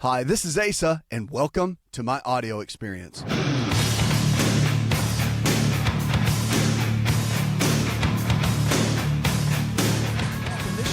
Hi, this is Asa, and welcome to my audio experience. This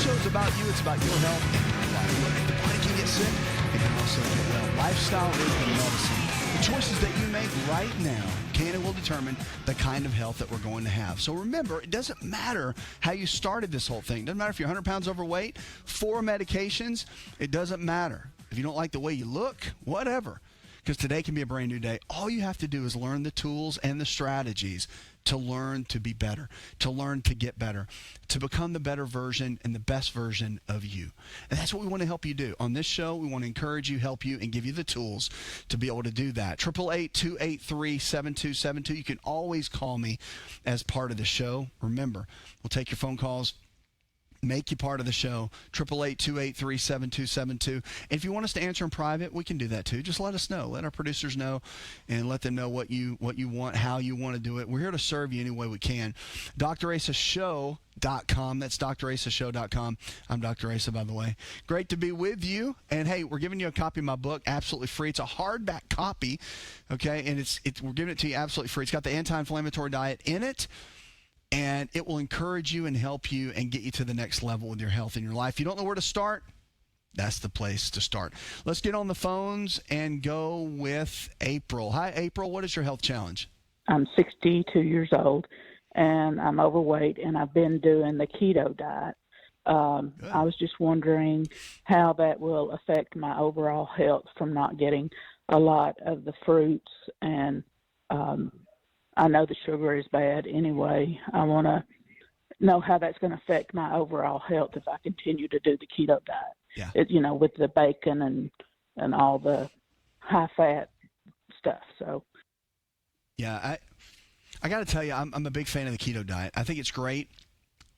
show's about you. It's about your health and your life. The body can get sick. It can also get well. Lifestyle is the medicine. The choices that you make right now can and will determine the kind of health that we're going to have. So remember, it doesn't matter how you started this whole thing. It doesn't matter if you're 100 pounds overweight, 4 medications. It doesn't matter. If you don't like the way you look, whatever. Because today can be a brand new day. All you have to do is learn the tools and the strategies to learn to be better, to learn to get better, to become the better version and the best version of you. And that's what we want to help you do. On this show, we want to encourage you, help you, and give you the tools to be able to do that. 888-283-7272. You can always call me as part of the show. Remember, we'll take your phone calls. Make you part of the show, 888-283-7272. And if you want us to answer in private, we can do that too. Just let us know. Let our producers know and let them know what you want, how you want to do it. We're here to serve you any way we can. DrAsaShow.com. That's DrAsaShow.com. I'm Dr. Asa, by the way. Great to be with you. And, hey, we're giving you a copy of my book, absolutely free. It's a hardback copy, okay? And we're giving it to you absolutely free. It's got the anti-inflammatory diet in it. And it will encourage you and help you and get you to the next level with your health in your life. If you don't know where to start, that's the place to start. Let's get on the phones and go with April. Hi, April. What is your health challenge? I'm 62 years old, and I'm overweight, and I've been doing the keto diet. I was just wondering how that will affect my overall health from not getting a lot of the fruits, and I know the sugar is bad anyway. I want to know how that's going to affect my overall health if I continue to do the keto diet. Yeah. With the bacon and all the high-fat stuff. So, yeah, I got to tell you, I'm a big fan of the keto diet. I think it's great.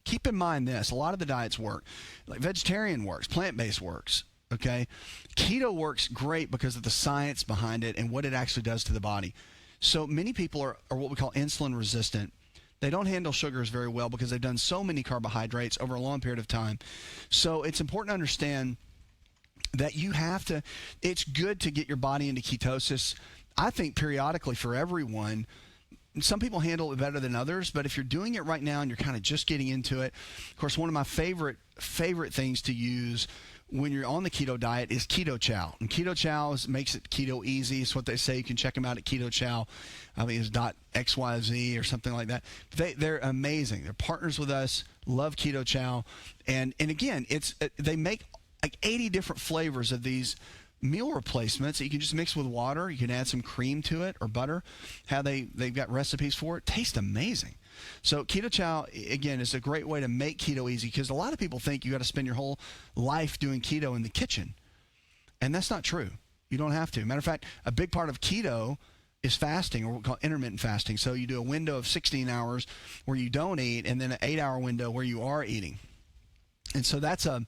Keep in mind this. A lot of the diets work. Like vegetarian works, plant-based works. Okay? Keto works great because of the science behind it and what it actually does to the body. So many people are what we call insulin resistant. They don't handle sugars very well because they've done so many carbohydrates over a long period of time. So it's important to understand that it's good to get your body into ketosis. I think periodically for everyone. Some people handle it better than others, but if you're doing it right now and you're kind of just getting into it, of course, one of my favorite things to use when you're on the keto diet is Keto Chow. And Keto Chow makes it keto easy. It's what they say. You can check them out at Keto Chow. I think it's .xyz or something like that. They're amazing. They're partners with us. Love Keto Chow. And again, they make like 80 different flavors of these meal replacements that you can just mix with water. You can add some cream to it or butter. They've got recipes for it. Tastes amazing. So Keto Chow, again, is a great way to make keto easy because a lot of people think you got to spend your whole life doing keto in the kitchen. And that's not true. You don't have to. Matter of fact, a big part of keto is fasting, or what we call intermittent fasting. So you do a window of 16 hours where you don't eat and then an 8-hour window where you are eating. And so that's a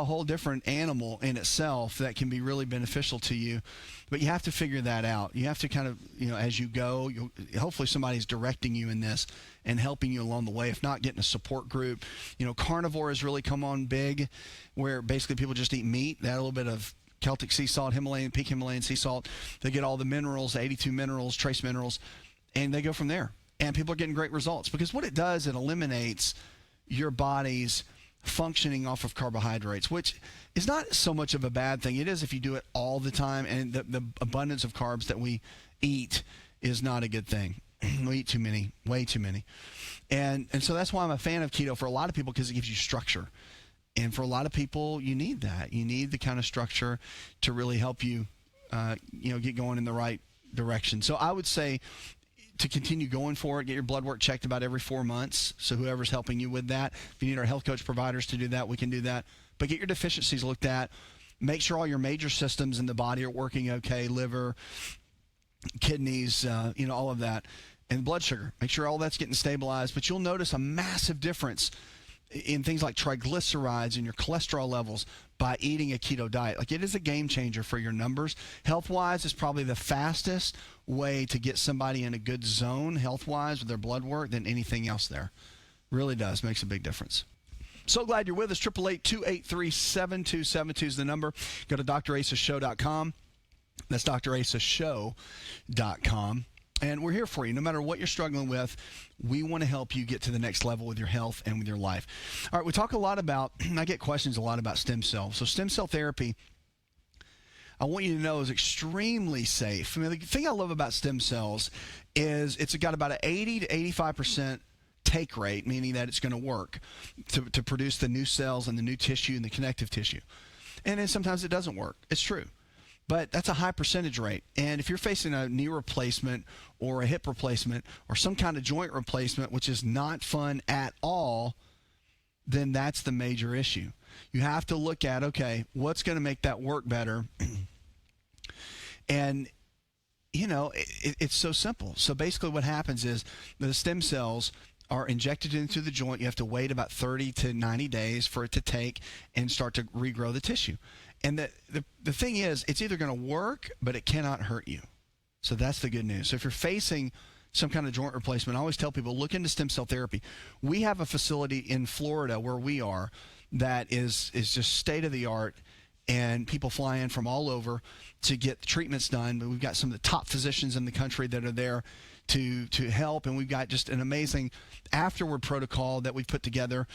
whole different animal in itself that can be really beneficial to you. But you have to figure that out. You have to kind of, as you go, hopefully somebody's directing you in this and helping you along the way. If not, getting a support group. Carnivore has really come on big, where basically people just eat meat. They add a little bit of Celtic sea salt, peak Himalayan sea salt. They get all the minerals, 82 minerals, trace minerals, and they go from there. And people are getting great results because what it does, it eliminates your body's functioning off of carbohydrates, which is not so much of a bad thing. It is if you do it all the time, and the abundance of carbs that we eat is not a good thing. We eat too many, way too many. And so that's why I'm a fan of keto for a lot of people, because it gives you structure. And for a lot of people, you need that. You need the kind of structure to really help you, get going in the right direction. So I would say to continue going for it, get your blood work checked about every 4 months. So whoever's helping you with that, if you need our health coach providers to do that, we can do that. But get your deficiencies looked at. Make sure all your major systems in the body are working okay, liver, kidneys, all of that. And blood sugar. Make sure all that's getting stabilized. But you'll notice a massive difference in things like triglycerides and your cholesterol levels by eating a keto diet. Like, it is a game changer for your numbers. Health-wise, it's probably the fastest way to get somebody in a good zone health-wise with their blood work than anything else there. Really does. Makes a big difference. So glad you're with us. 888-283-7272 is the number. Go to drasashow.com. That's drasashow.com. And we're here for you. No matter what you're struggling with, we want to help you get to the next level with your health and with your life. All right, we talk a lot about, I get questions a lot about stem cells. So stem cell therapy, I want you to know, is extremely safe. I mean, the thing I love about stem cells is it's got about an 80 to 85% take rate, meaning that it's going to work to produce the new cells and the new tissue and the connective tissue. And then sometimes it doesn't work. It's true. But that's a high percentage rate. And if you're facing a knee replacement or a hip replacement or some kind of joint replacement, which is not fun at all, then that's the major issue. You have to look at, okay, what's going to make that work better? And, you know, it's so simple. So basically what happens is the stem cells are injected into the joint. You have to wait about 30 to 90 days for it to take and start to regrow the tissue. And the thing is, it's either going to work, but it cannot hurt you. So that's the good news. So if you're facing some kind of joint replacement, I always tell people, look into stem cell therapy. We have a facility in Florida where we are that is just state-of-the-art, and people fly in from all over to get treatments done. But we've got some of the top physicians in the country that are there to help, and we've got just an amazing afterward protocol that we've put together.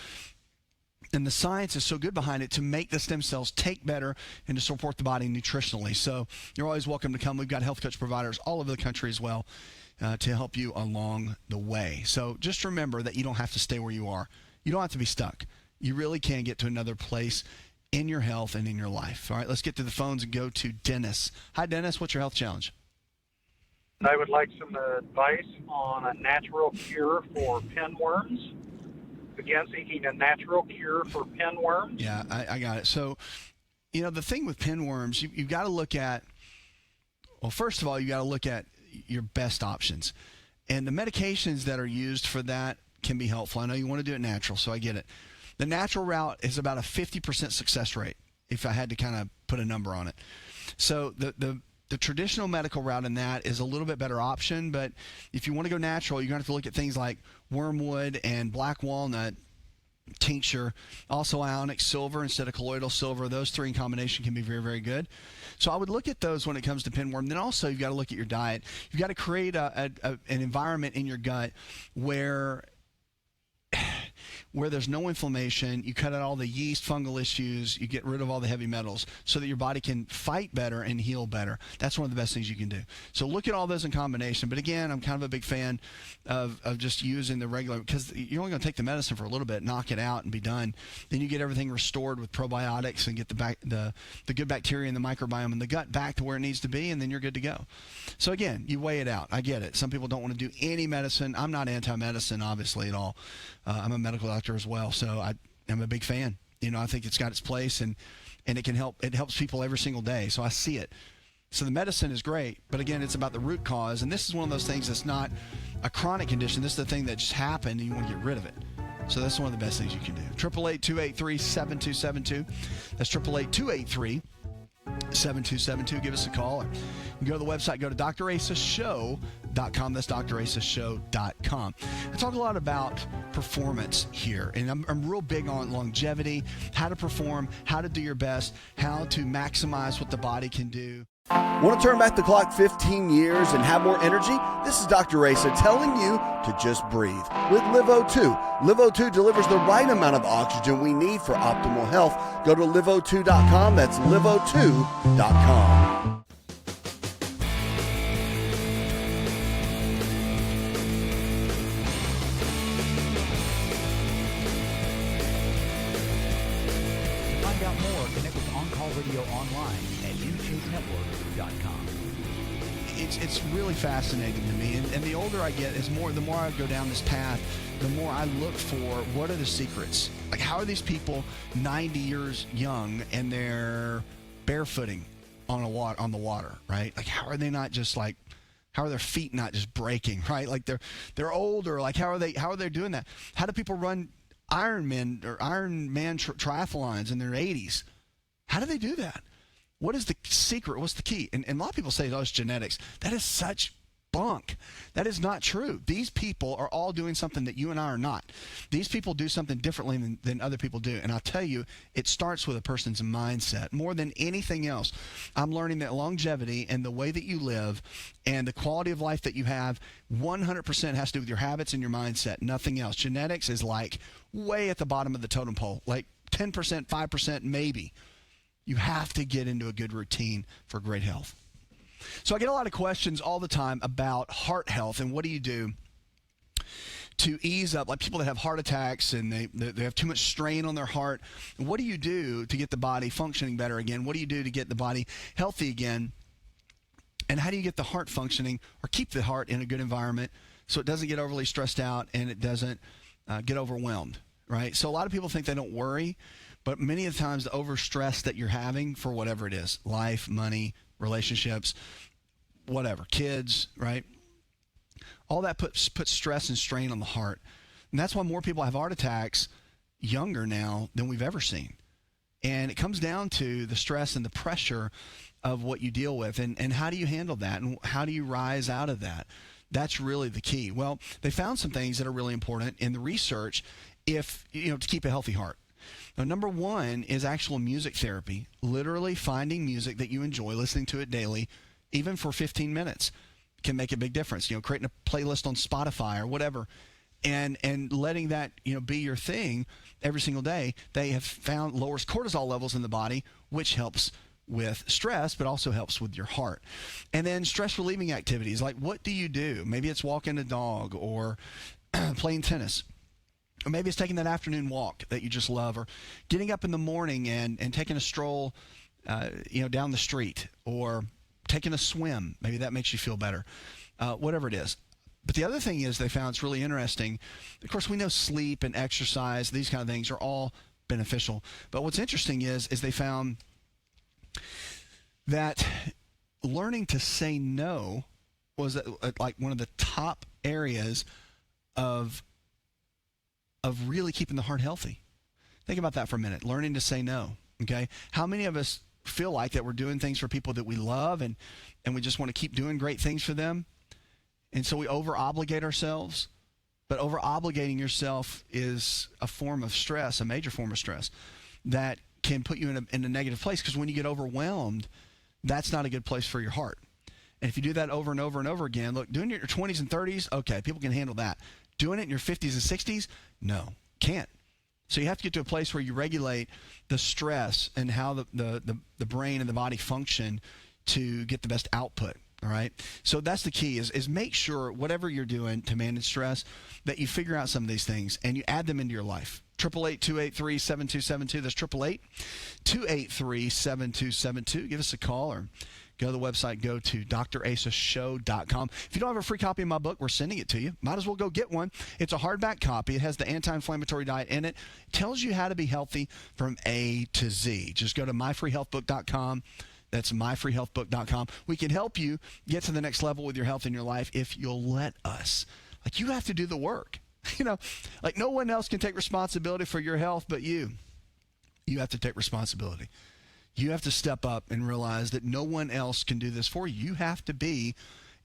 And the science is so good behind it to make the stem cells take better and to support the body nutritionally. So you're always welcome to come. We've got health coach providers all over the country as well to help you along the way. So just remember that you don't have to stay where you are. You don't have to be stuck. You really can get to another place in your health and in your life. All right, let's get to the phones and go to Dennis. Hi, Dennis. What's your health challenge? I would like some advice on a natural cure for pinworms. Again, seeking a natural cure for pinworms. Yeah, I got it. So, you know, the thing with pinworms, you've got to look at, well, first of all, you got to look at your best options. And the medications that are used for that can be helpful. I know you want to do it natural, so I get it. The natural route is about a 50% success rate, if I had to kind of put a number on it. So the traditional medical route in that is a little bit better option, but if you want to go natural, you're going to have to look at things like wormwood and black walnut tincture, also ionic silver instead of colloidal silver. Those three in combination can be very, very good. So I would look at those when it comes to pinworm. Then also you've got to look at your diet. You've got to create an environment in your gut where there's no inflammation. You cut out all the yeast, fungal issues, you get rid of all the heavy metals so that your body can fight better and heal better. That's one of the best things you can do. So look at all those in combination. But again, I'm kind of a big fan of just using the regular, because you're only going to take the medicine for a little bit, knock it out and be done. Then you get everything restored with probiotics and get the good bacteria and the microbiome in the gut back to where it needs to be, and then you're good to go. So again, you weigh it out. I get it. Some people don't want to do any medicine. I'm not anti-medicine, obviously, at all. I'm a medical doctor as well, so I'm a big fan. You know, I think it's got its place, and it can help. It helps people every single day, so I see it. So the medicine is great, but again, it's about the root cause, and this is one of those things that's not a chronic condition. This is the thing that just happened, and you want to get rid of it. So that's one of the best things you can do. 888-283-7272. That's 888-283-7272. Give us a call. Or you go to the website, go to drasashow.com. That's drasashow.com. I talk a lot about performance here, and I'm real big on longevity, how to perform, how to do your best, how to maximize what the body can do. Want to turn back the clock 15 years and have more energy? This is Dr. Asa telling you to just breathe with LiveO2. LiveO2 delivers the right amount of oxygen we need for optimal health. Go to liveO2.com. That's liveO2.com. To find out more, connect with On-Call Radio online at InShapeNetwork.com. It's really fascinating to me, and the older I get, the more I go down this path, the more I look for what are the secrets. Like, how are these people 90 years young and they're barefooting on the water, right? Like, how are they not just like, how are their feet not just breaking, right? Like they're older. Like, how are they doing that? How do people run Ironman triathlons in their 80s? How do they do that? What is the secret? What's the key? And a lot of people say, oh, it's genetics. That is such bunk. That is not true. These people are all doing something that you and I are not. These people do something differently than other people do. And I'll tell you, it starts with a person's mindset. More than anything else, I'm learning that longevity and the way that you live and the quality of life that you have 100% has to do with your habits and your mindset, nothing else. Genetics is like way at the bottom of the totem pole, like 10%, 5% maybe. You have to get into a good routine for great health. So I get a lot of questions all the time about heart health and what do you do to ease up, like people that have heart attacks and they have too much strain on their heart. What do you do to get the body functioning better again? What do you do to get the body healthy again? And how do you get the heart functioning or keep the heart in a good environment so it doesn't get overly stressed out and it doesn't get overwhelmed, right? So a lot of people think they don't worry, but many of the times the overstress that you're having for whatever it is, life, money, relationships, whatever, kids, right? All that puts stress and strain on the heart. And that's why more people have heart attacks younger now than we've ever seen. And it comes down to the stress and the pressure of what you deal with. And how do you handle that? And how do you rise out of that? That's really the key. Well, they found some things that are really important in the research to keep a healthy heart. Now, number one is actual music therapy, literally finding music that you enjoy, listening to it daily, even for 15 minutes can make a big difference. Creating a playlist on Spotify or whatever and letting that, be your thing every single day. They have found lowers cortisol levels in the body, which helps with stress, but also helps with your heart. And then stress relieving activities, like what do you do? Maybe it's walking a dog or playing tennis. Or maybe it's taking that afternoon walk that you just love, or getting up in the morning and taking a stroll, down the street, or taking a swim. Maybe that makes you feel better, whatever it is. But the other thing is they found it's really interesting. Of course, we know sleep and exercise, these kind of things are all beneficial. But what's interesting is they found that learning to say no was like one of the top areas of really keeping the heart healthy. Think about that for a minute. Learning to say no. Okay. How many of us feel like that we're doing things for people that we love and we just want to keep doing great things for them? And so we over-obligate ourselves. But over-obligating yourself is a form of stress, a major form of stress that can put you in a negative place, because when you get overwhelmed, that's not a good place for your heart. And if you do that over and over and over again, look, doing it in your 20s and 30s, okay, people can handle that. Doing it in your 50s and 60s, no, can't. So you have to get to a place where you regulate the stress and how the brain and the body function to get the best output. All right. So that's the key is make sure whatever you're doing to manage stress that you figure out some of these things and you add them into your life. 888-283-7272. That's 888-283-7272. Give us a call or go to the website, go to drasashow.com. If you don't have a free copy of my book, we're sending it to you. Might as well go get one. It's a hardback copy. It has the anti-inflammatory diet in it. It tells you how to be healthy from A to Z. Just go to myfreehealthbook.com. That's myfreehealthbook.com. We can help you get to the next level with your health in your life if you'll let us. Like, you have to do the work. Like no one else can take responsibility for your health but you. You have to take responsibility. You have to step up and realize that no one else can do this for you. You have to be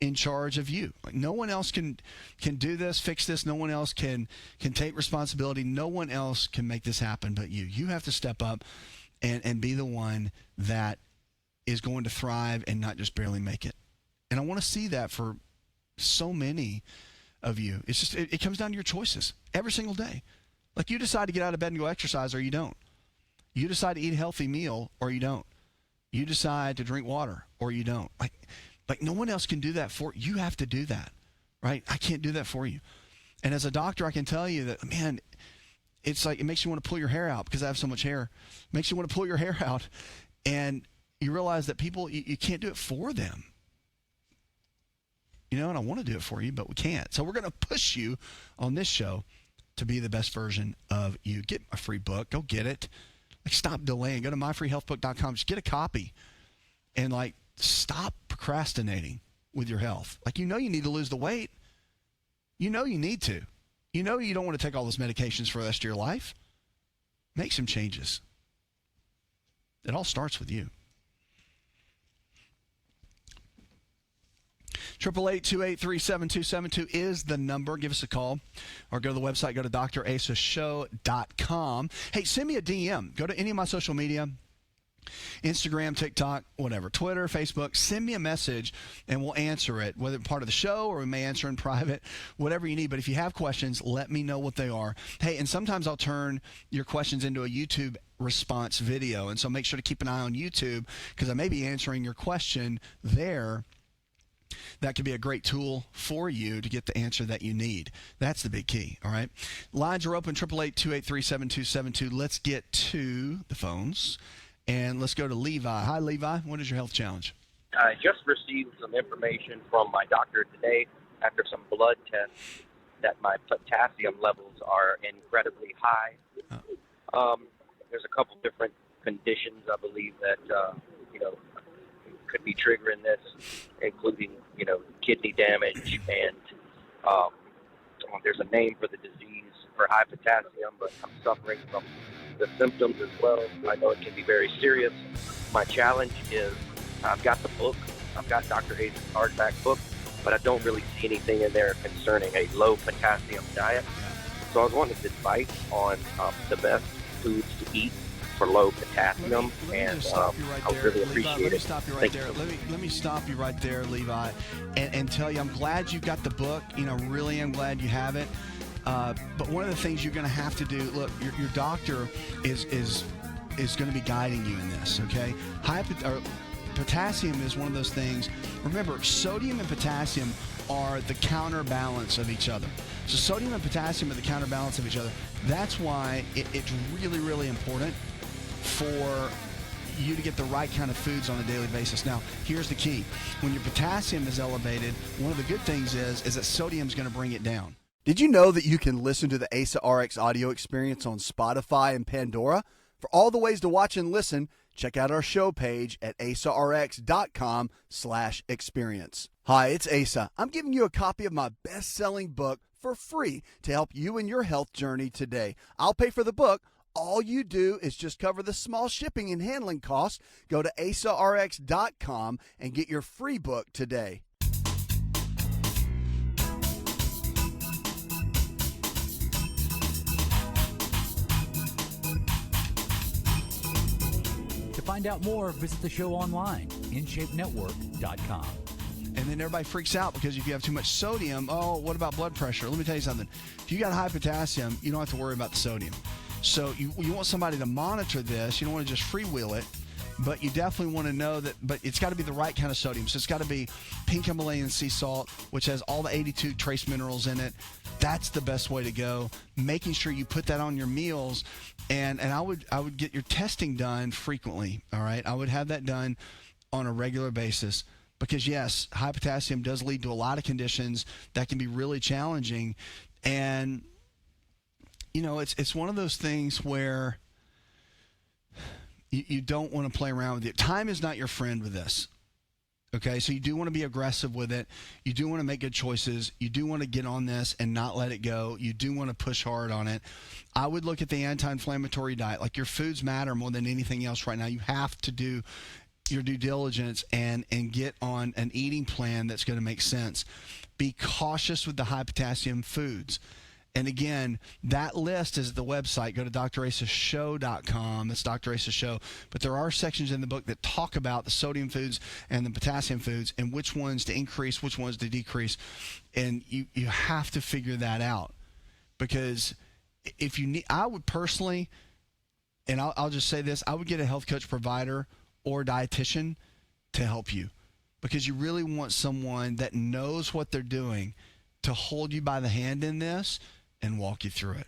in charge of you. Like no one else can do this, fix this. No one else can take responsibility. No one else can make this happen but you. You have to step up and be the one that is going to thrive and not just barely make it. And I want to see that for so many of you. It's just, it comes down to your choices every single day. Like you decide to get out of bed and go exercise or you don't. You decide to eat a healthy meal or you don't. You decide to drink water or you don't. Like no one else can do that for you. You have to do that, right? I can't do that for you. And as a doctor, I can tell you that, man, it's like it makes you want to pull your hair out because I have so much hair. It makes you want to pull your hair out and you realize that people, you can't do it for them. And I want to do it for you, but we can't. So we're going to push you on this show to be the best version of you. Get a free book. Go get it. Like, stop delaying. Go to myfreehealthbook.com. Just get a copy. And, stop procrastinating with your health. You need to lose the weight. You need to. You don't want to take all those medications for the rest of your life. Make some changes. It all starts with you. 888-283-7272 is the number. Give us a call or go to the website. Go to drasashow.com. Hey, send me a DM. Go to any of my social media. Instagram, TikTok, whatever, Twitter, Facebook, send me a message and we'll answer it, whether part of the show or we may answer in private, whatever you need. But if you have questions, let me know what they are. Hey, and sometimes I'll turn your questions into a YouTube response video. And so make sure to keep an eye on YouTube because I may be answering your question there. That could be a great tool for you to get the answer that you need. That's the big key, all right? Lines are open, 888-283-7272. Let's get to the phones. And let's go to Levi. Hi, Levi. What is your health challenge? I just received some information from my doctor today after some blood tests that my potassium levels are incredibly high. There's a couple different conditions, I believe, that, could be triggering this, including, kidney damage. And there's a name for the disease for high potassium, but I'm suffering from the symptoms as well. I know it can be very serious. My challenge is I've got the book. I've got Dr. Hayes' hardback book, but I don't really see anything in there concerning a low potassium diet. So I was wanting advice on the best foods to eat for low potassium, and I would really appreciate it. Let me stop you right there. Let me stop you right there, Levi, and tell you I'm glad you got the book. Really am glad you have it. But one of the things you're going to have to do, look, your doctor is going to be guiding you in this, okay? Potassium is one of those things. Remember, sodium and potassium are the counterbalance of each other. So sodium and potassium are the counterbalance of each other. That's why it's really, really important for you to get the right kind of foods on a daily basis. Now, here's the key. When your potassium is elevated, one of the good things is that sodium is going to bring it down. Did you know that you can listen to the AsaRx audio experience on Spotify and Pandora? For all the ways to watch and listen, check out our show page at asarx.com/experience. Hi, it's Asa. I'm giving you a copy of my best-selling book for free to help you in your health journey today. I'll pay for the book. All you do is just cover the small shipping and handling costs. Go to asarx.com and get your free book today. To find out more, visit the show online, InShapeNetwork.com. And then everybody freaks out because if you have too much sodium, what about blood pressure? Let me tell you something. If you got high potassium, you don't have to worry about the sodium. So you want somebody to monitor this. You don't want to just freewheel it, but you definitely want to know that, but it's got to be the right kind of sodium. So it's got to be pink Himalayan sea salt, which has all the 82 trace minerals in it. That's the best way to go. Making sure you put that on your meals, and I would get your testing done frequently, all right? I would have that done on a regular basis because, yes, high potassium does lead to a lot of conditions that can be really challenging. And it's one of those things where you don't want to play around with it. Time is not your friend with this. Okay, so you do want to be aggressive with it. You do want to make good choices. You do want to get on this and not let it go. You do want to push hard on it. I would look at the anti-inflammatory diet. Like, your foods matter more than anything else right now. You have to do your due diligence and get on an eating plan that's going to make sense. Be cautious with the high potassium foods. And again, that list is at the website. Go to drasashow.com. That's Dr. Asa Show. But there are sections in the book that talk about the sodium foods and the potassium foods and which ones to increase, which ones to decrease. And you have to figure that out. Because if you need, I would personally, and I'll just say this, I would get a health coach provider or dietitian to help you. Because you really want someone that knows what they're doing to hold you by the hand in this and walk you through it.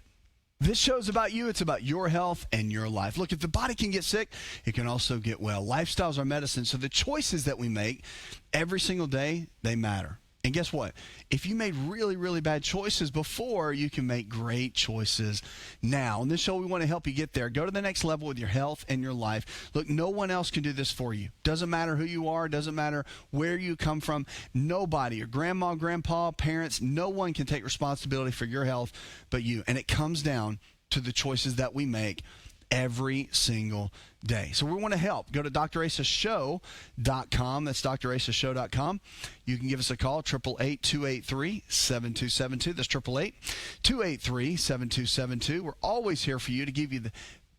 This show's about you. It's about your health and your life. Look, if the body can get sick, it can also get well. Lifestyles are medicine, so the choices that we make every single day, they matter. And guess what? If you made really, really bad choices before, you can make great choices now. On this show, we want to help you get there. Go to the next level with your health and your life. Look, no one else can do this for you. Doesn't matter who you are. Doesn't matter where you come from. Nobody, your grandma, grandpa, parents, no one can take responsibility for your health but you. And it comes down to the choices that we make every single day. So we want to help. Go to drasashow.com. That's drasashow.com. You can give us a call, 888-283-7272. That's 888-283-7272. We're always here for you to give you the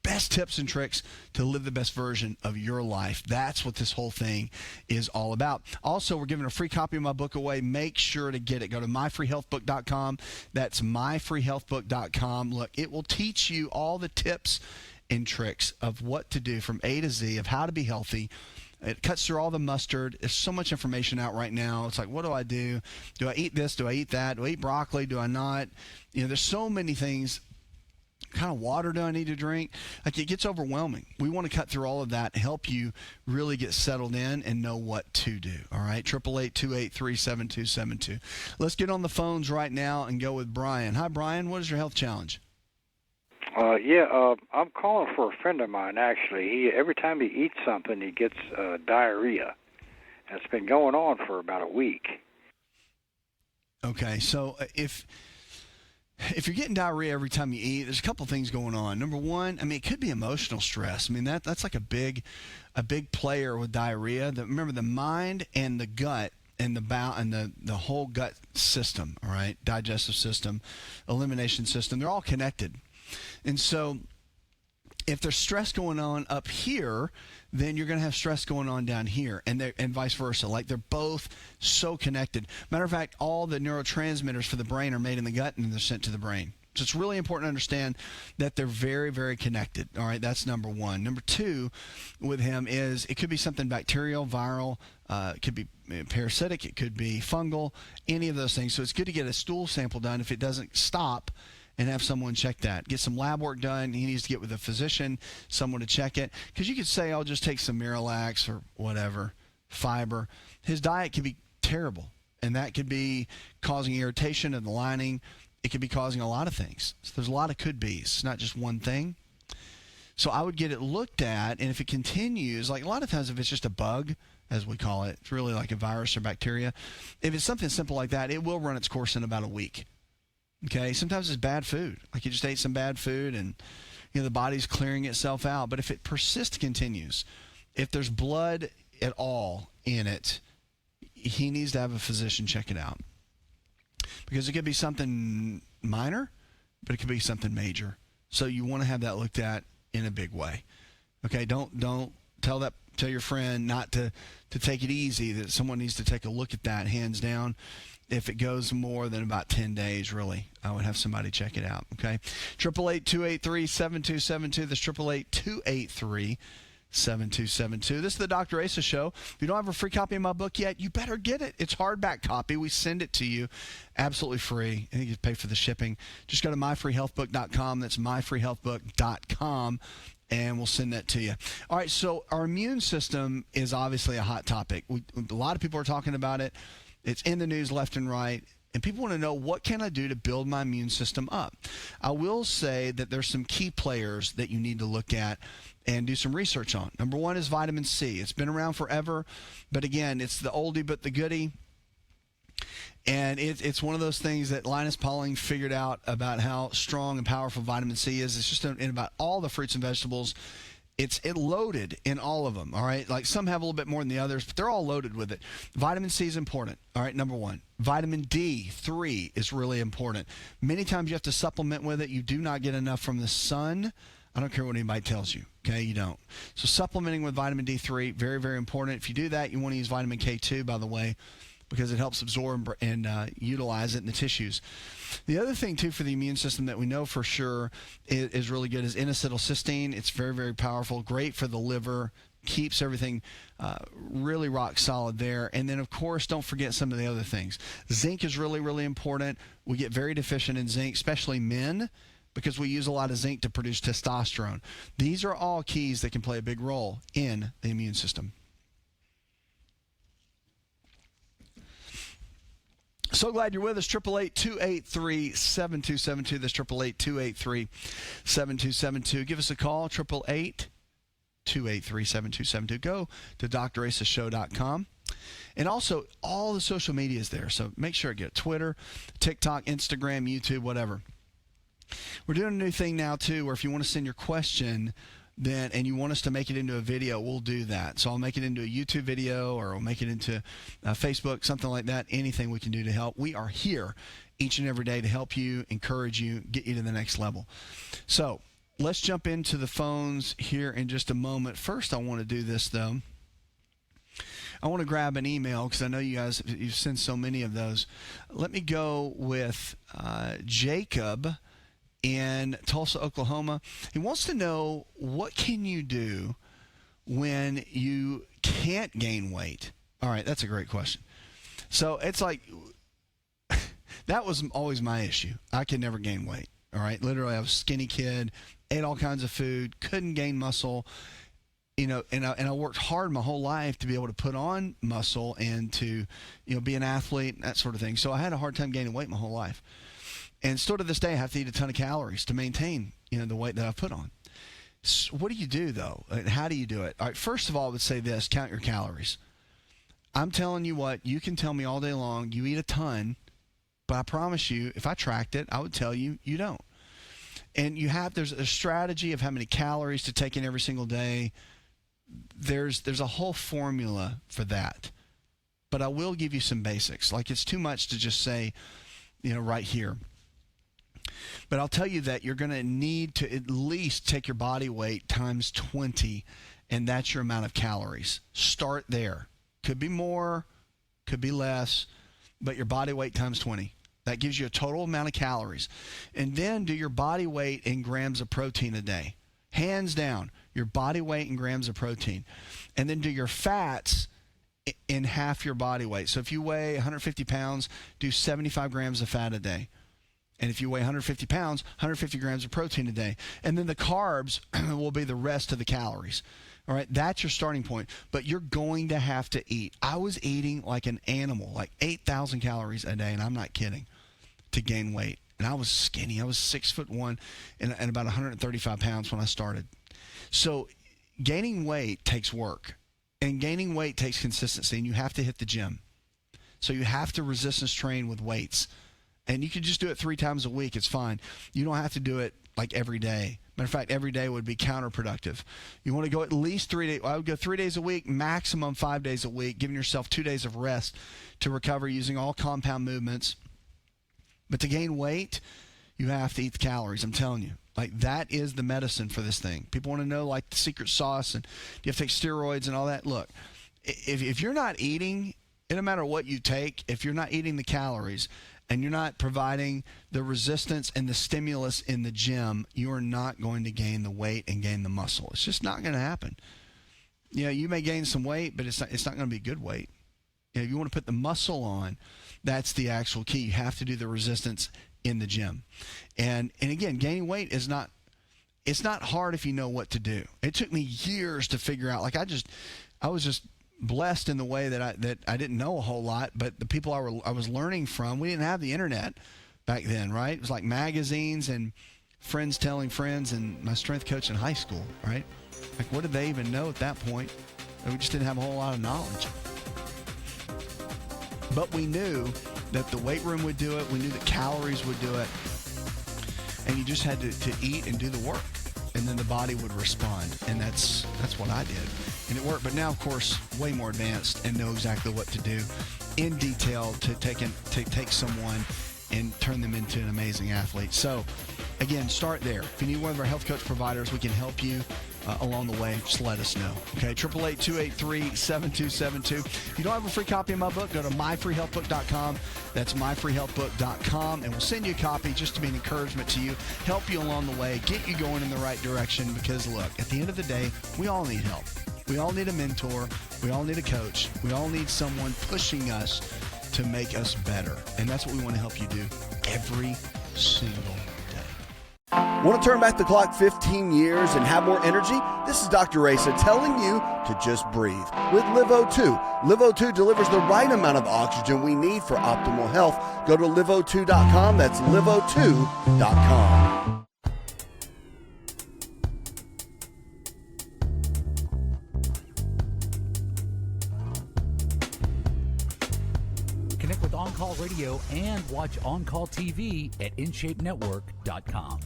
best tips and tricks to live the best version of your life. That's what this whole thing is all about. Also, we're giving a free copy of my book away. Make sure to get it. Go to myfreehealthbook.com. That's myfreehealthbook.com. Look, it will teach you all the tips and tricks of what to do from A to Z, of how to be healthy. It cuts through all the mustard. There's so much information out right now. It's like, what do I do? Do I eat this? Do I eat that? Do I eat broccoli? Do I not? There's so many things. What kind of water do I need to drink? Like, it gets overwhelming. We want to cut through all of that, help you really get settled in and know what to do. All right, 888-283-7272. Let's get on the phones right now and go with Brian. Hi, Brian. What is your health challenge? I'm calling for a friend of mine, actually. Every time he eats something, he gets diarrhea. And it's been going on for about a week. Okay, so if you're getting diarrhea every time you eat, there's a couple things going on. Number one, it could be emotional stress. That's like a big player with diarrhea. Remember, the mind and the gut and the bowel and the whole gut system, all right, digestive system, elimination system, they're all connected. And so if there's stress going on up here, then you're going to have stress going on down here, and vice versa. Like, they're both so connected. Matter of fact, all the neurotransmitters for the brain are made in the gut, and they're sent to the brain. So it's really important to understand that they're very, very connected. All right, that's number one. Number two with him is it could be something bacterial, viral, it could be parasitic, it could be fungal, any of those things. So it's good to get a stool sample done if it doesn't stop, and have someone check that. Get some lab work done. He needs to get with a physician, someone to check it. Because you could say, I'll just take some Miralax or whatever, fiber. His diet could be terrible, and that could be causing irritation in the lining. It could be causing a lot of things. So there's a lot of could-be's. It's not just one thing. So I would get it looked at, and if it continues, like a lot of times if it's just a bug, as we call it, it's really like a virus or bacteria. If it's something simple like that, it will run its course in about a week. Okay, sometimes it's bad food. Like, you just ate some bad food and the body's clearing itself out. But if it persists, continues, if there's blood at all in it, he needs to have a physician check it out. Because it could be something minor, but it could be something major. So you want to have that looked at in a big way. Okay, don't tell your friend not to take it easy, that someone needs to take a look at that, hands down. If it goes more than about 10 days, really, I would have somebody check it out, okay? 888-283-7272. That's 888-283-7272. This is the Dr. Asa Show. If you don't have a free copy of my book yet, you better get it. It's hardback copy. We send it to you absolutely free. I think you pay for the shipping. Just go to myfreehealthbook.com. That's myfreehealthbook.com. And we'll send that to you. All right, so our immune system is obviously a hot topic. A lot of people are talking about it. It's in the news left and right, and people want to know, what can I do to build my immune system up? I will say that there's some key players that you need to look at and do some research on. Number one is vitamin C. It's been around forever, but again, it's the oldie but the goodie. And it's one of those things that Linus Pauling figured out about how strong and powerful vitamin C is. It's just in about all the fruits and vegetables. It's loaded in all of them, all right? Like, some have a little bit more than the others, but they're all loaded with it. Vitamin C is important, all right, number one. Vitamin D3 is really important. Many times you have to supplement with it. You do not get enough from the sun. I don't care what anybody tells you, okay? You don't. So supplementing with vitamin D3, very, very important. If you do that, you want to use vitamin K2, by the way, because it helps absorb and utilize it in the tissues. The other thing, too, for the immune system that we know for sure is really good is N-acetylcysteine. It's very, very powerful, great for the liver, keeps everything really rock solid there. And then, of course, don't forget some of the other things. Zinc is really, really important. We get very deficient in zinc, especially men, because we use a lot of zinc to produce testosterone. These are all keys that can play a big role in the immune system. So glad you're with us. 888-283-7272. That's 888-283-7272. Give us a call, 888-283-7272. Go to drasashow.com. And also, all the social media is there. So make sure to get Twitter, TikTok, Instagram, YouTube, whatever. We're doing a new thing now, too, where if you want to send your question then and you want us to make it into a video, we'll do that. So I'll make it into a YouTube video, or I'll make it into Facebook, something like that. Anything we can do to help. We are here each and every day to help you, encourage you, get you to the next level. So let's jump into the phones here in just a moment. First, I want to do this, though. I want to grab an email because I know you guys, you've sent so many of those. Let me go with Jacob in Tulsa, Oklahoma. He wants to know, what can you do when you can't gain weight? All right, that's a great question. So it's like, that was always my issue. I could never gain weight. All right, literally, I was a skinny kid, ate all kinds of food, couldn't gain muscle. You know, and I worked hard my whole life to be able to put on muscle and to, be an athlete and that sort of thing. So I had a hard time gaining weight my whole life. And still to this day, I have to eat a ton of calories to maintain, the weight that I've put on. So what do you do, though? And how do you do it? All right, first of all, I would say this: count your calories. I'm telling you what, you can tell me all day long you eat a ton, but I promise you, if I tracked it, I would tell you you don't. And there's a strategy of how many calories to take in every single day. There's a whole formula for that. But I will give you some basics. Like, it's too much to just say, right here. But I'll tell you that you're going to need to at least take your body weight times 20, and that's your amount of calories. Start there. Could be more, could be less, but your body weight times 20. That gives you a total amount of calories. And then do your body weight in grams of protein a day. Hands down, your body weight in grams of protein. And then do your fats in half your body weight. So if you weigh 150 pounds, do 75 grams of fat a day. And if you weigh 150 pounds, 150 grams of protein a day. And then the carbs will be the rest of the calories. All right, that's your starting point. But you're going to have to eat. I was eating like an animal, like 8,000 calories a day, and I'm not kidding, to gain weight. And I was skinny. I was 6'1" and about 135 pounds when I started. So gaining weight takes work. And gaining weight takes consistency, and you have to hit the gym. So you have to resistance train with weights. And you can just do it 3 times a week. It's fine. You don't have to do it like every day. Matter of fact, every day would be counterproductive. You want to go at least 3 days. I would go 3 days a week, maximum 5 days a week, giving yourself 2 days of rest to recover using all compound movements. But to gain weight, you have to eat the calories. I'm telling you. Like, that is the medicine for this thing. People want to know, like, the secret sauce, and do you have to take steroids and all that? Look, if you're not eating, it doesn't matter what you take, if you're not eating the calories and you're not providing the resistance and the stimulus in the gym, you are not going to gain the weight and gain the muscle. It's just not going to happen. You may gain some weight, but it's not going to be good weight. If you want to put the muscle on, that's the actual key. You have to do the resistance in the gym. And again, gaining weight it's not hard if you know what to do. It took me years to figure out. Like, I was just blessed in the way that I didn't know a whole lot, but the people I was learning from, we didn't have the internet back then, right? It was like magazines and friends telling friends, and my strength coach in high school, right? Like, what did they even know at that point? We just didn't have a whole lot of knowledge. But we knew that the weight room would do it. We knew that calories would do it. And you just had to eat and do the work. And then the body would respond. And that's what I did. And it worked. But now, of course, way more advanced and know exactly what to do in detail to take someone and turn them into an amazing athlete. So, again, start there. If you need one of our health coach providers, we can help you along the way. Just let us know. Okay, 888-283-7272. If you don't have a free copy of my book, go to myfreehealthbook.com. That's myfreehealthbook.com, and we'll send you a copy just to be an encouragement to you, help you along the way, get you going in the right direction, because, look, at the end of the day, we all need help. We all need a mentor. We all need a coach. We all need someone pushing us to make us better, and that's what we want to help you do every single day. Want to turn back the clock 15 years and have more energy? This is Dr. Asa telling you to just breathe with LiveO2. LiveO2 delivers the right amount of oxygen we need for optimal health. Go to liveO2.com. That's liveO2.com. Connect with On Call Radio and watch On Call TV at InShapeNetwork.com.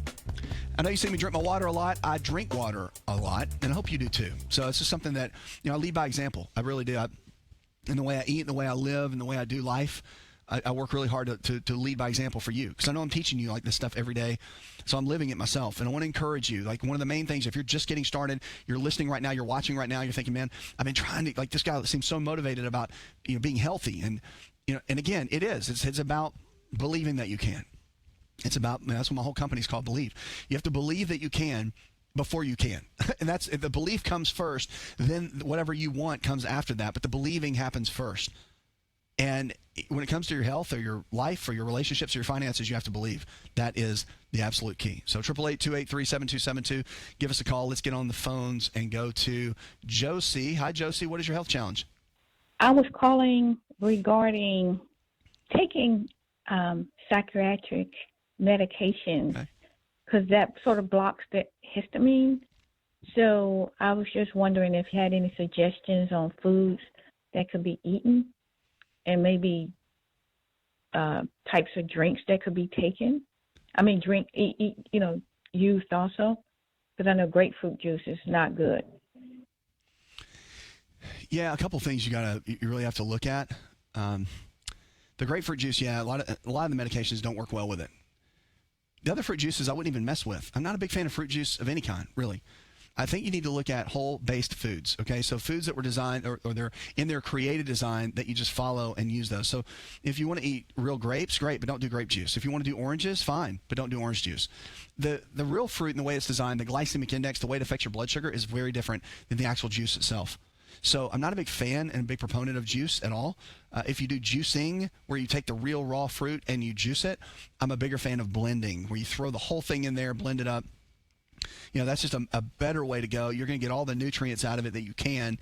I know you see me drink my water a lot. I drink water a lot, and I hope you do too. So it's just something that, I lead by example. I really do. In the way I eat, the way I live, and the way I do life, I work really hard to lead by example for you, because I know I'm teaching you like this stuff every day. So I'm living it myself, and I want to encourage you. Like, one of the main things, if you're just getting started, you're listening right now, you're watching right now, you're thinking, man, I've been trying to, like, this guy seems so motivated about being healthy, and and again, it's about believing that you can. It's about, that's what my whole company's called, Believe. You have to believe that you can before you can. And that's, the belief comes first, then whatever you want comes after that, but the believing happens first. And when it comes to your health or your life or your relationships or your finances, you have to believe. That is the absolute key. So 888-283-7272, give us a call. Let's get on the phones and go to Josie. Hi, Josie. What is your health challenge? I was calling regarding taking psychiatric medications, because that sort of blocks the histamine. So I was just wondering if you had any suggestions on foods that could be eaten, and maybe types of drinks that could be taken. I mean, used also, because I know grapefruit juice is not good. Yeah, a couple things you really have to look at. The grapefruit juice, a lot of the medications don't work well with it. The other fruit juices I wouldn't even mess with. I'm not a big fan of fruit juice of any kind, really. I think you need to look at whole-based foods, okay? So foods that were designed, or they're in their created design, that you just follow and use those. So if you want to eat real grapes, great, but don't do grape juice. If you want to do oranges, fine, but don't do orange juice. The real fruit and the way it's designed, the glycemic index, the way it affects your blood sugar is very different than the actual juice itself. So I'm not a big fan and a big proponent of juice at all. If you do juicing, where you take the real raw fruit and you juice it, I'm a bigger fan of blending, where you throw the whole thing in there, blend it up. That's just a better way to go. You're going to get all the nutrients out of it that you can,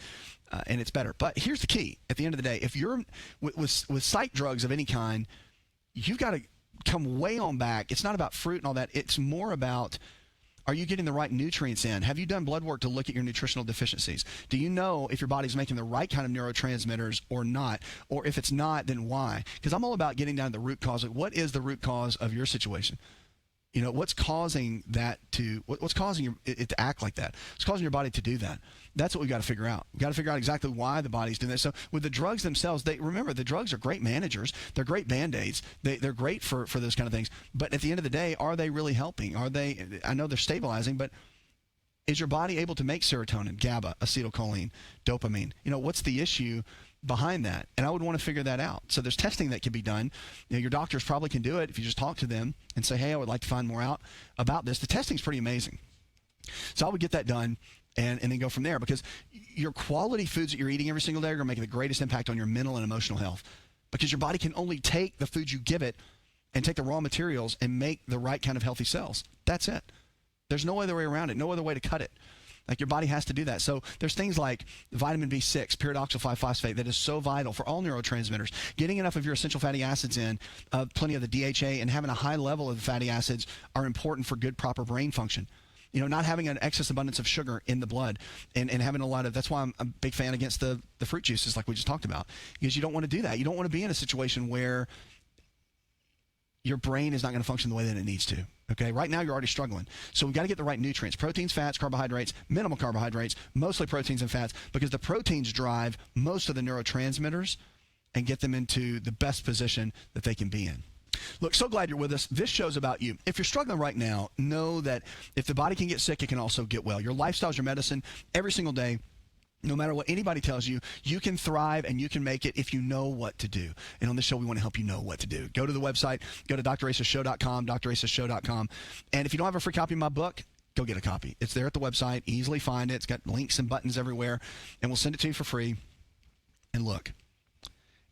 and it's better. But here's the key. At the end of the day, if you're with psych drugs of any kind, you've got to come way on back. It's not about fruit and all that. It's more about, are you getting the right nutrients in? Have you done blood work to look at your nutritional deficiencies? Do you know if your body's making the right kind of neurotransmitters or not? Or if it's not, then why? Because I'm all about getting down to the root cause. What is the root cause of your situation? What's causing that what's causing it to act like that? What's causing your body to do that? That's what we've got to figure out. We've got to figure out exactly why the body's doing that. So with the drugs themselves, remember, the drugs are great managers. They're great Band-Aids. They're great for those kind of things. But at the end of the day, are they really helping? I know they're stabilizing, but is your body able to make serotonin, GABA, acetylcholine, dopamine? What's the issue behind that? And I would want to figure that out. So there's testing that can be done. Your doctors probably can do it if you just talk to them and say, hey, I would like to find more out about this. The testing's pretty amazing. So I would get that done and then go from there, because your quality foods that you're eating every single day are going to make the greatest impact on your mental and emotional health, because your body can only take the foods you give it and take the raw materials and make the right kind of healthy cells. That's it. There's no other way around it, no other way to cut it. Like, your body has to do that. So there's things like vitamin B6, pyridoxal 5-phosphate, that is so vital for all neurotransmitters. Getting enough of your essential fatty acids in, plenty of the DHA, and having a high level of the fatty acids are important for good, proper brain function. Not having an excess abundance of sugar in the blood, and having a lot of, that's why I'm a big fan against the fruit juices like we just talked about, because you don't want to do that. You don't want to be in a situation where your brain is not going to function the way that it needs to. Okay, right now you're already struggling. So we've got to get the right nutrients: proteins, fats, carbohydrates, minimal carbohydrates, mostly proteins and fats, because the proteins drive most of the neurotransmitters and get them into the best position that they can be in. Look, so glad you're with us. This show's about you. If you're struggling right now, know that if the body can get sick, it can also get well. Your lifestyle's your medicine. Every single day, no matter what anybody tells you, you can thrive and you can make it if you know what to do. And on this show, we want to help you know what to do. Go to the website, go to drasashow.com, drasashow.com. And if you don't have a free copy of my book, go get a copy. It's there at the website. Easily find it. It's got links and buttons everywhere. And we'll send it to you for free. And look,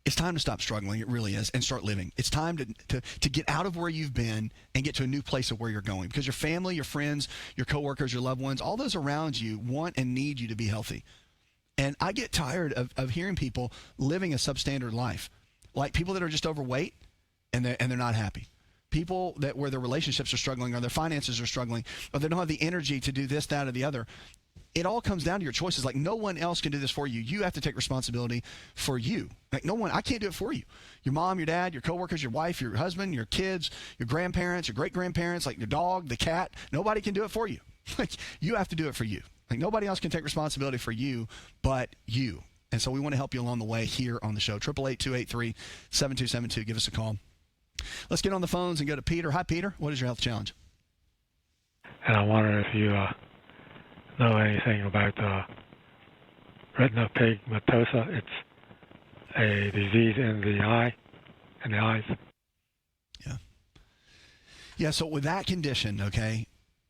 it's time to stop struggling. It really is. And start living. It's time to get out of where you've been and get to a new place of where you're going. Because your family, your friends, your coworkers, your loved ones, all those around you want and need you to be healthy. And I get tired of hearing people living a substandard life, like people that are just overweight and they're not happy. People where their relationships are struggling, or their finances are struggling, or they don't have the energy to do this, that, or the other. it all comes down to your choices. Like, no one else can do this for you. You have to take responsibility for you. Like, no one, I can't do it for you. Your mom, your dad, your coworkers, your wife, your husband, your kids, your grandparents, your great-grandparents, like your dog, the cat, nobody can do it for you. Like, you have to do it for you. Like, nobody else can take responsibility for you but you. And so we want to help you along the way here on the show. 888-283-7272. Give us a call. Let's get on the phones and go to Peter. Hi, Peter. What is your health challenge? And I wonder if you know anything about retinopigmentosa. It's a disease in the eye, in the eyes. Yeah. Yeah, so with that condition, okay,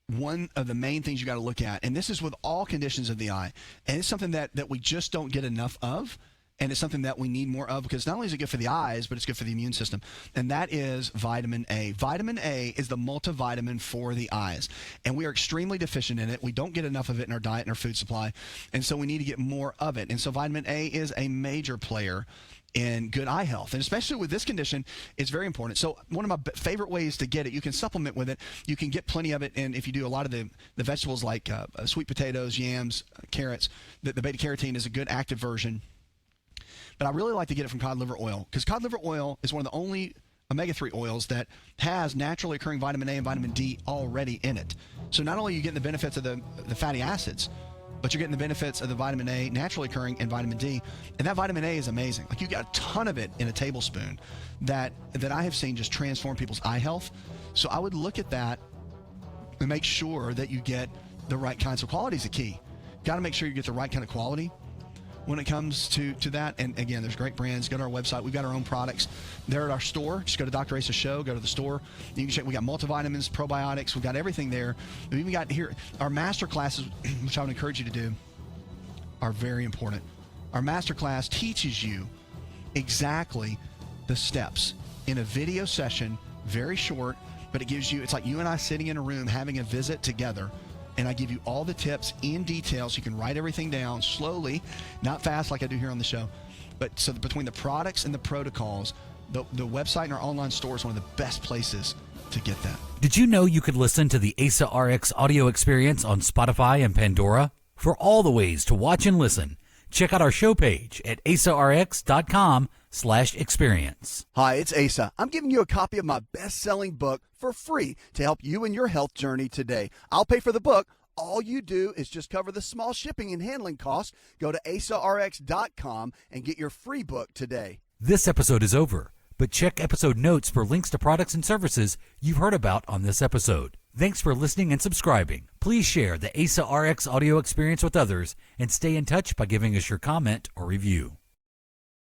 one of the main things you got to look at, and this is with all conditions of the eye, and it's something that we just don't get enough of, and it's something that we need more of, because not only is it good for the eyes, but it's good for the immune system, and that is vitamin A. Vitamin A is the multivitamin for the eyes, and we are extremely deficient in it. We don't get enough of it in our diet and our food supply, and so we need to get more of it. And so vitamin A is a major player in good eye health, and especially with this condition, it's very important. So one of my favorite ways to get it, you can supplement with it. You can get plenty of it, and if you do a lot of the vegetables like sweet potatoes, yams, carrots, the beta-carotene is a good active version. But I really like to get it from cod liver oil, because cod liver oil is one of the only omega-3 oils that has naturally occurring vitamin A and vitamin D already in it. So not only are you getting the benefits of the fatty acids, but you're getting the benefits of the vitamin A naturally occurring and vitamin D. And that vitamin A is amazing. Like, you got a ton of it in a tablespoon that I have seen just transform people's eye health. So I would look at that and make sure that you get the right kinds of quality is a key. Got to make sure you get the right kind of quality when it comes to that. And again, there's great brands. Go to our website. We've got our own products. They're at our store. Just go to Dr. Asa's show. Go to the store. You can check. We got multivitamins, probiotics. We've got everything there. We've even got here our master classes, which I would encourage you to do, are very important. Our master class teaches you exactly the steps in a video session, very short, but it gives you, it's like you and I sitting in a room having a visit together. And I give you all the tips in detail so you can write everything down slowly, not fast like I do here on the show. But so between the products and the protocols, the website and our online store is one of the best places to get that. Did you know you could listen to the AsaRx audio experience on Spotify and Pandora? For all the ways to watch and listen, check out our show page at asarx.com/experience. Hi, it's Asa. I'm giving you a copy of my best-selling book for free to help you in your health journey today. I'll pay for the book. All you do is just cover the small shipping and handling costs. Go to asarx.com and get your free book today. This episode is over, but check episode notes for links to products and services you've heard about on this episode. Thanks for listening and subscribing. Please share the AsaRx audio experience with others and stay in touch by giving us your comment or review.